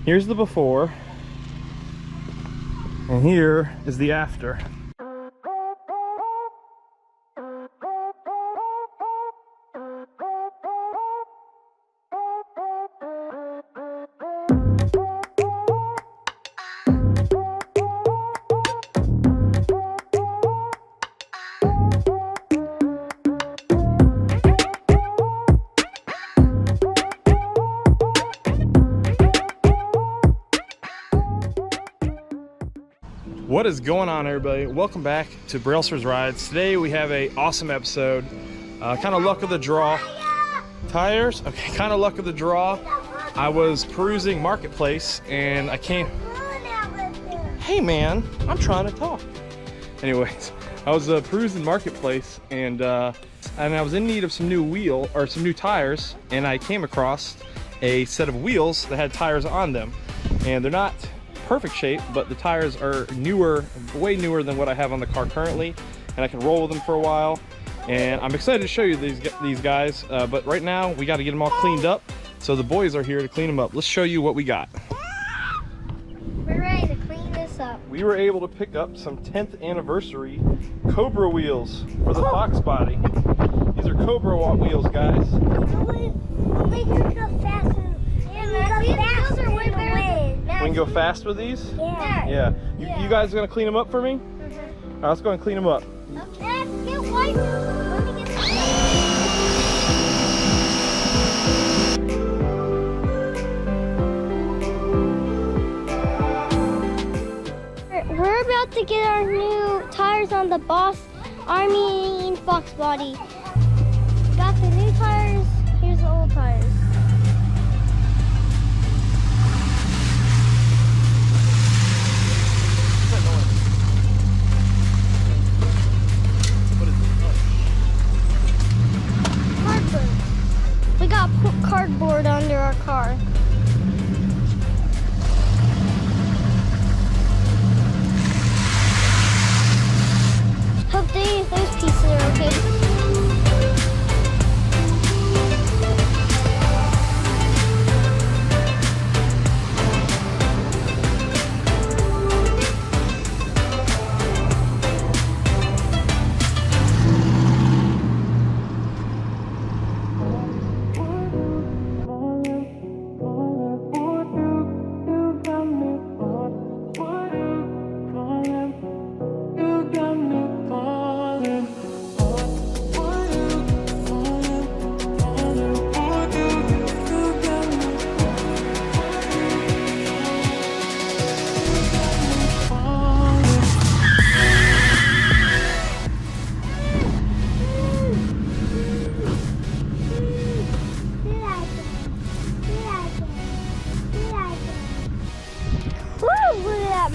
Here's the before, and here is the after. What is going on, everybody? Welcome back to Brailsford's Rides. Today we have a awesome episode. Kind of luck of the draw. Tires? Okay, kind of luck of the draw. I was perusing Marketplace and I came... Hey man, I'm trying to talk. Anyways, I was perusing Marketplace and I was in need of some new tires, and I came across a set of wheels that had tires on them, and they're not perfect shape, but the tires are newer, way newer than what I have on the car currently, and I can roll with them for a while. And I'm excited to show you these guys, but right now we got to get them all cleaned up, so the boys are here to clean them up. Let's show you what we got. We're ready to clean this up. We were able to pick up some 10th anniversary Cobra wheels for the Foxbody. These are Cobra wheels, guys. We can go fast with these? Yeah. Yeah. You guys are going to clean them up for me? Mm-hmm. All right, let's go and clean them up. Okay, let's get white. Let me get We're about to get our new tires on the Boss Army Foxbody. We got the new tires. Here's the old tires. We got cardboard under our car. Hope those pieces are okay.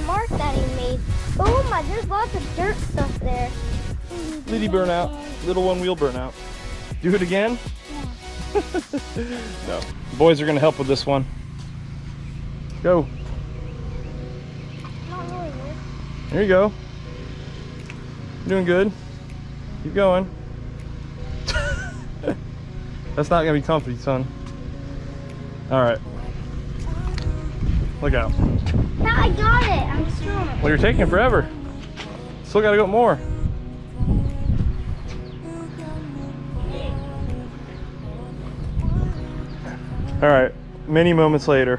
Mark that he made. Oh my, there's lots of dirt stuff there. Liddy burnout, little one wheel burnout. Do it again? Yeah. No. The boys are gonna help with this one. Go. Not really good. There you go. You're doing good. Keep going. That's not gonna be comfy, son. All right. Look out. No, I got it. I'm strong. Well, you're taking forever. Still gotta go more. All right, many moments later.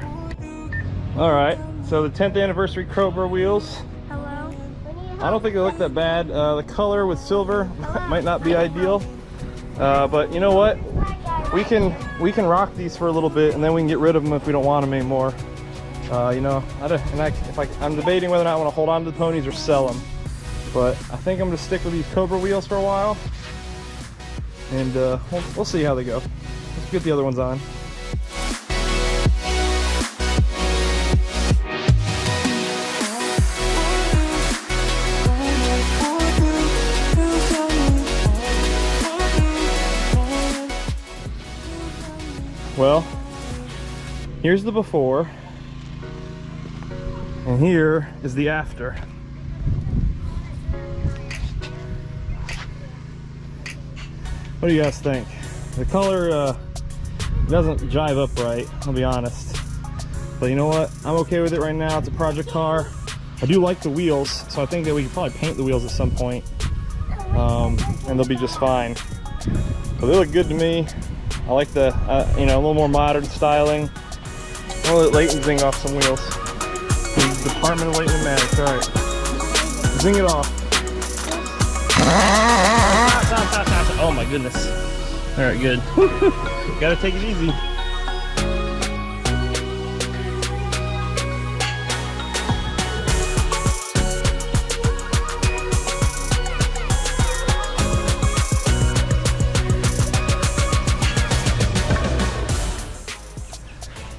All right, so the 10th anniversary Cobra wheels. Hello? I don't think they look that bad. The color with silver might not be ideal, but you know what? We can rock these for a little bit, and then we can get rid of them if we don't want them anymore. You know, I'm debating whether or not I want to hold on to the ponies or sell them, but I think I'm going to stick with these Cobra wheels for a while, and we'll see how they go. Let's get the other ones on. Well, here's the before, and here is the after. What do you guys think? The color doesn't jive up right, I'll be honest. But you know what? I'm okay with it right now. It's a project car. I do like the wheels, so I think that we could probably paint the wheels at some point. And they'll be just fine. But they look good to me. I like the, you know, a little more modern styling. I'll let Leighton zing off some wheels. The Department of Leighton and Maddox. All right. Zing it off. Stop. Oh my goodness. All right, good. Gotta take it easy.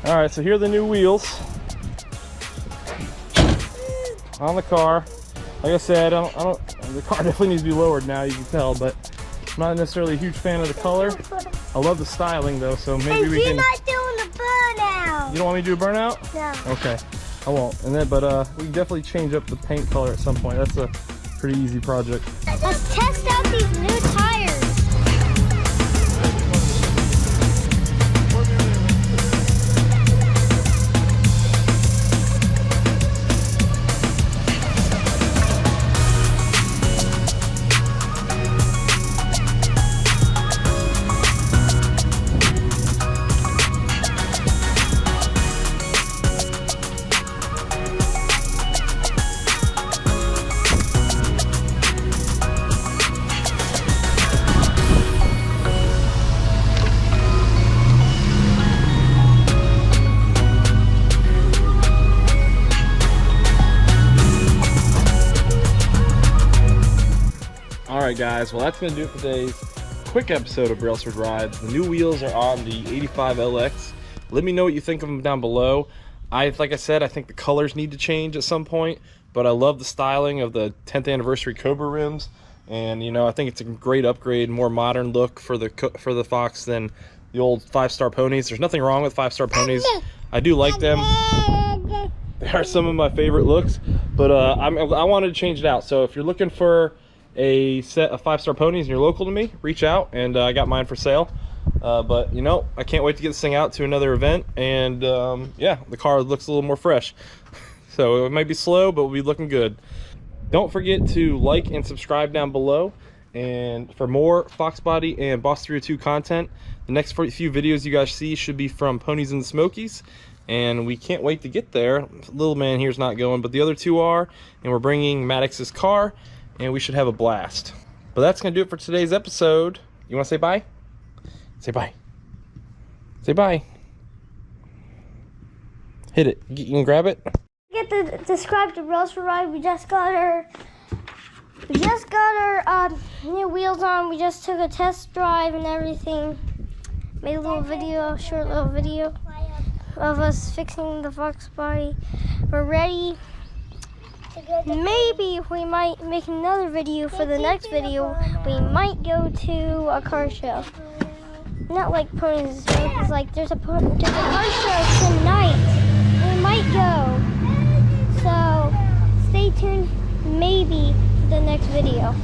All right, so here are the new wheels on the car. Like I said, the car definitely needs to be lowered now, you can tell, but I'm not necessarily a huge fan of the color. I love the styling though, so maybe we can. You're not doing the burnout. You don't want me to do a burnout? No. Okay, I won't. And then, but we can definitely change up the paint color at some point. That's a pretty easy project. Let's test out these new tires. Alright guys, well that's going to do it for today's quick episode of Brailsford Rides. The new wheels are on the 85 LX. Let me know what you think of them down below. Like I said, I think the colors need to change at some point, but I love the styling of the 10th anniversary Cobra rims, and you know, I think it's a great upgrade, more modern look for the Fox than the old 5-star ponies. There's nothing wrong with 5-star ponies. I do like them. They are some of my favorite looks, but I wanted to change it out. So if you're looking for a set of 5-star ponies and you're local to me, reach out, and I got mine for sale. But you know, I can't wait to get this thing out to another event, and yeah, the car looks a little more fresh. So it might be slow, but we'll be looking good. Don't forget to like and subscribe down below, and for more Foxbody and Boss 302 content. The next few videos you guys see should be from Ponies in the Smokies, and we can't wait to get there. Little man here's not going, but the other two are, and we're bringing Maddox's car, and we should have a blast. But that's gonna do it for today's episode. You wanna say bye? Say bye. Say bye. Hit it. You can grab it. Get to describe the Brailsford Ride. We just got our new wheels on. We just took a test drive and everything. Made a little video, short little video of us fixing the Foxbody. We're ready. Maybe we might make another video for the next video. We might go to a car show. Not like Ponies, it's like there's a car show tonight. We might go. So stay tuned, maybe for the next video.